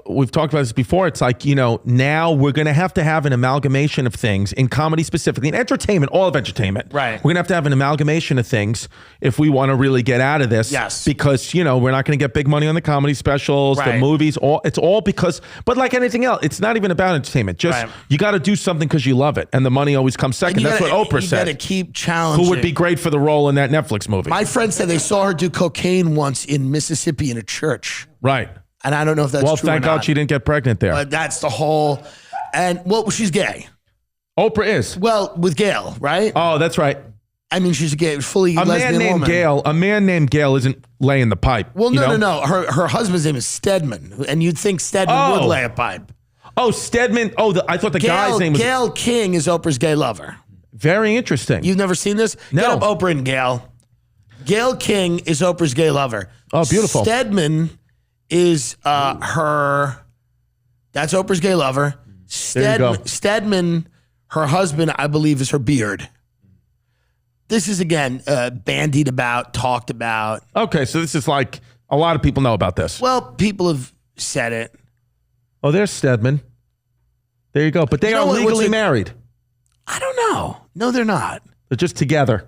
we've talked about this before. It's like, now we're going to have an amalgamation of things in comedy specifically, in entertainment, all of entertainment. Right. We're going to have an amalgamation of things if we want to really get out of this. Yes. Because, we're not going to get big money on the comedy specials, the movies, it's all because, but like anything else, it's not even about entertainment. Just, you got to do something because you love it. And the money always comes second. That's what Oprah said. You got to keep challenging. Who would be great for the role in that Netflix movie? My friend said they saw her do cocaine once in Mississippi in a church. Right. And I don't know if that's true or not. Well, thank God she didn't get pregnant there. But that's the whole, and she's gay. Oprah is. Well, with Gail, right? Oh, that's right. I mean, she's a gay, fully lesbian woman. A man named Gail isn't laying the pipe. Well, no. Her husband's name is Stedman, and you'd think Stedman would lay a pipe. Oh, Stedman. Oh, I thought the guy's name was... Gail King is Oprah's gay lover. Very interesting. You've never seen this? No. Get up Oprah and Gail. Gail King is Oprah's gay lover. Oh, beautiful. Stedman is that's Oprah's gay lover. Stedman, her husband, I believe, is her beard. This is, again, bandied about, talked about. Okay, so this is like, a lot of people know about this. Well, people have said it. Oh, there's Stedman. There you go. But they are legally married. I don't know. No, they're not. They're just together.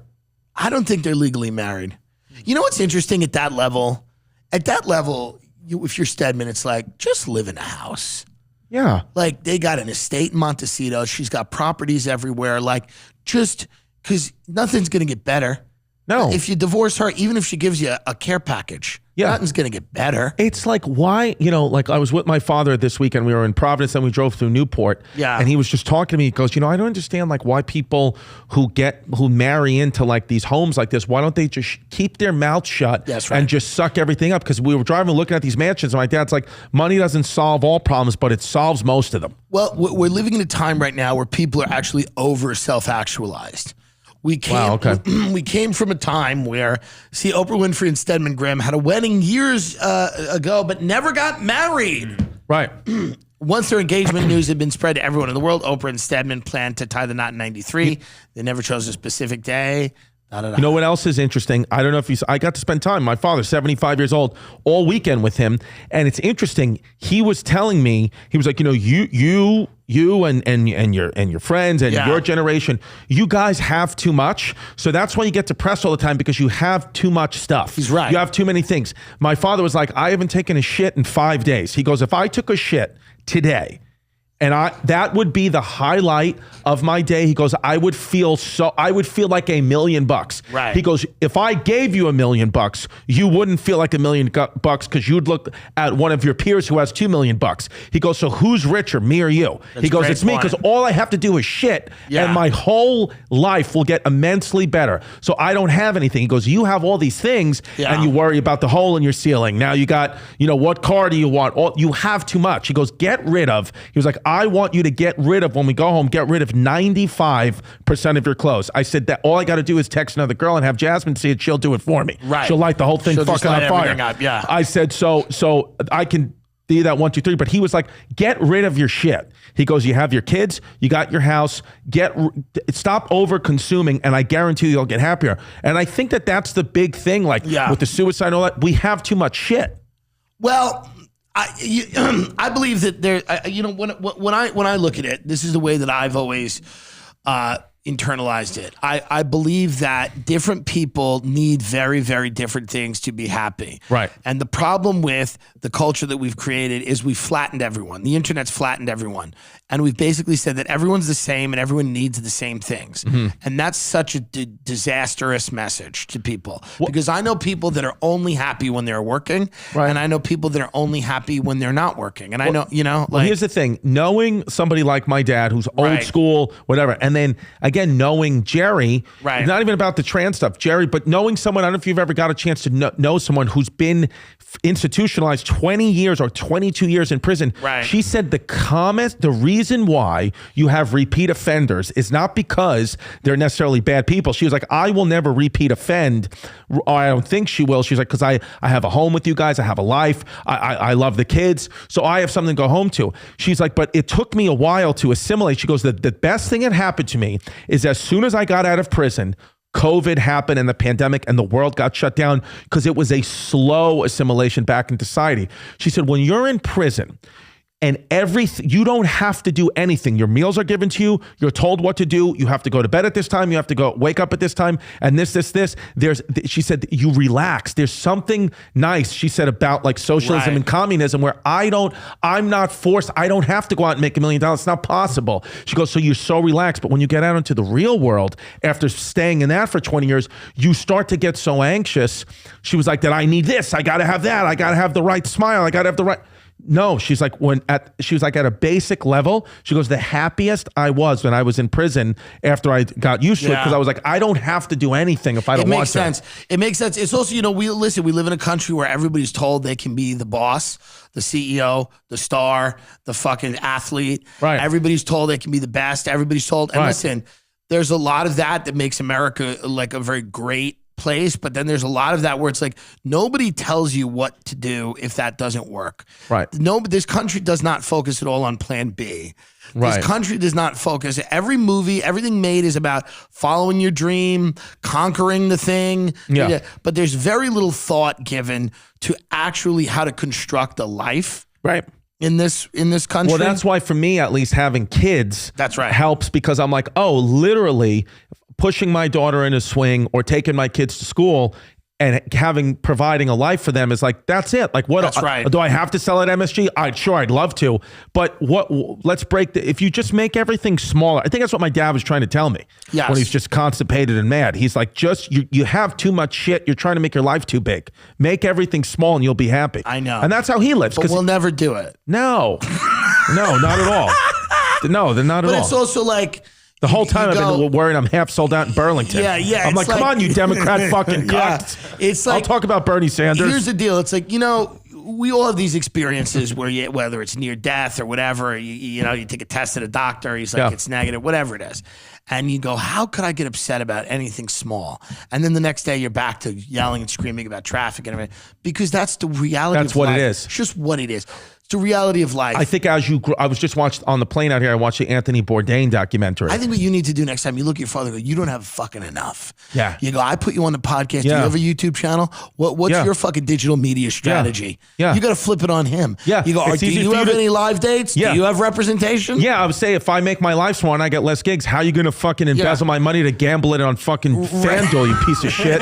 I don't think they're legally married. You know what's interesting at that level? At that level, if you're Stedman, it's like, just live in a house. Yeah. Like, they got an estate in Montecito. She's got properties everywhere. Like, just because nothing's going to get better. No. If you divorce her, even if she gives you a care package, nothing's going to get better. It's like, why, like I was with my father this weekend. We were in Providence and we drove through Newport. Yeah. And he was just talking to me. He goes, I don't understand like why people who marry into like these homes like this, why don't they just keep their mouth shut and just suck everything up? Because we were driving looking at these mansions and my dad's like, money doesn't solve all problems, but it solves most of them. Well, we're living in a time right now where people are actually over self-actualized. We came from a time where, Oprah Winfrey and Stedman Graham had a wedding years ago, but never got married. Right. Once their engagement news had been spread to everyone in the world, Oprah and Stedman planned to tie the knot in 93. They never chose a specific day. You know what else is interesting? I don't know if I got to spend time. My father, 75 years old, all weekend with him. And it's interesting. He was telling me, he was like, you and your friends and your generation, you guys have too much. So that's why you get depressed all the time, because you have too much stuff. He's right. You have too many things. My father was like, I haven't taken a shit in 5 days. He goes, if I took a shit today, and that would be the highlight of my day. He goes, I would feel like $1 million. Right. He goes, if I gave you $1 million, you wouldn't feel like $1 million because you'd look at one of your peers who has $2 million. He goes, so who's richer, me or you? He goes, it's me, because all I have to do is shit, and my whole life will get immensely better. So I don't have anything. He goes, you have all these things, and you worry about the hole in your ceiling. Now you got, what car do you want? You have too much. He goes, get rid of. He was like, I want you to get rid of, when we go home, get rid of 95% of your clothes. I said that all I got to do is text another girl and have Jasmine see it. She'll do it for me. Right. She'll light the whole thing fucking on fire. Up, yeah. I said, so I can do that 1, 2, 3. But he was like, get rid of your shit. He goes, you have your kids, you got your house, stop over consuming, and I guarantee you'll get happier. And I think that that's the big thing, like with the suicide and all that, we have too much shit. Well, I believe that there, when I look at it, this is the way that I've always internalized it. I believe that different people need very, very different things to be happy. Right. And the problem with the culture that we've created is we've flattened everyone. The internet's flattened everyone. And we've basically said that everyone's the same and everyone needs the same things. Mm-hmm. And that's such a disastrous message to people. Because I know people that are only happy when they're working. Right. And I know people that are only happy when they're not working. And I know, here's the thing. Knowing somebody like my dad, who's old school, whatever, and then again, knowing Jerry, it's not even about the trans stuff, Jerry, but knowing someone, I don't know if you've ever got a chance to know someone who's been institutionalized 20 years or 22 years in prison. Right. She said the reason why you have repeat offenders is not because they're necessarily bad people. She was like, I will never repeat offend. Or I don't think she will. She's like, because I have a home with you guys. I have a life. I love the kids. So I have something to go home to. She's like, but it took me a while to assimilate. She goes, the best thing that happened to me is as soon as I got out of prison, COVID happened and the pandemic and the world got shut down because it was a slow assimilation back into society. She said, when you're in prison and you don't have to do anything. Your meals are given to you. You're told what to do. You have to go to bed at this time. You have to wake up at this time and this. She said, you relax. There's something nice, she said, about like socialism and communism where I'm not forced. I don't have to go out and make $1 million. It's not possible. She goes, so you're so relaxed. But when you get out into the real world, after staying in that for 20 years, you start to get so anxious. She was like, that I need this. I got to have that. I got to have the right smile. I got to have the right. No, she's like, at a basic level, she goes, the happiest I was when I was in prison after I got used to it, because I was like, I don't have to do anything if I don't want to. It makes sense. It's also, we live in a country where everybody's told they can be the boss, the CEO, the star, the fucking athlete. Right. Everybody's told they can be the best. Everybody's told. And listen, there's a lot of that makes America like a very great place, but then there's a lot of that where it's like nobody tells you what to do if that doesn't work. Right. This country does not focus at all on plan B. This country does not focus. Every movie, everything made is about following your dream, conquering the thing. Yeah. But there's very little thought given to actually how to construct a life. Right. In this country. Well, that's why for me, at least, having kids helps, because I'm like, oh, literally pushing my daughter in a swing or taking my kids to school and providing a life for them is like, that's it. Like, what? Do I have to sell at MSG? I'd love to. But let's break if you just make everything smaller. I think that's what my dad was trying to tell me when he's just constipated and mad. He's like, you have too much shit. You're trying to make your life too big. Make everything small and you'll be happy. I know. And that's how he lives. But we'll never do it. No, not at all. No, they're not at all. But it's also like, the whole time I've been worried I'm half sold out in Burlington. Yeah. I'm like, come on, you Democrat fucking cocks. It's like, I'll talk about Bernie Sanders. Here's the deal. It's like, we all have these experiences where whether it's near death or whatever, you take a test at a doctor, he's like, it's negative, whatever it is. And you go, how could I get upset about anything small? And then the next day you're back to yelling and screaming about traffic and everything, because that's the reality of life. That's what it is. It's just what it is. It's the reality of life. I think I was just watched on the plane out here, I watched the Anthony Bourdain documentary. I think what you need to do next time, you look at your father and go, you don't have fucking enough. Yeah. You go, I put you on the podcast. Do you have a YouTube channel? What's your fucking digital media strategy? Yeah. You got to flip it on him. Yeah. You go, do you have any live dates? Yeah. Do you have representation? Yeah, I would say if I make my life small and I get less gigs, how are you going to fucking embezzle my money to gamble it on fucking FanDuel, you piece of shit?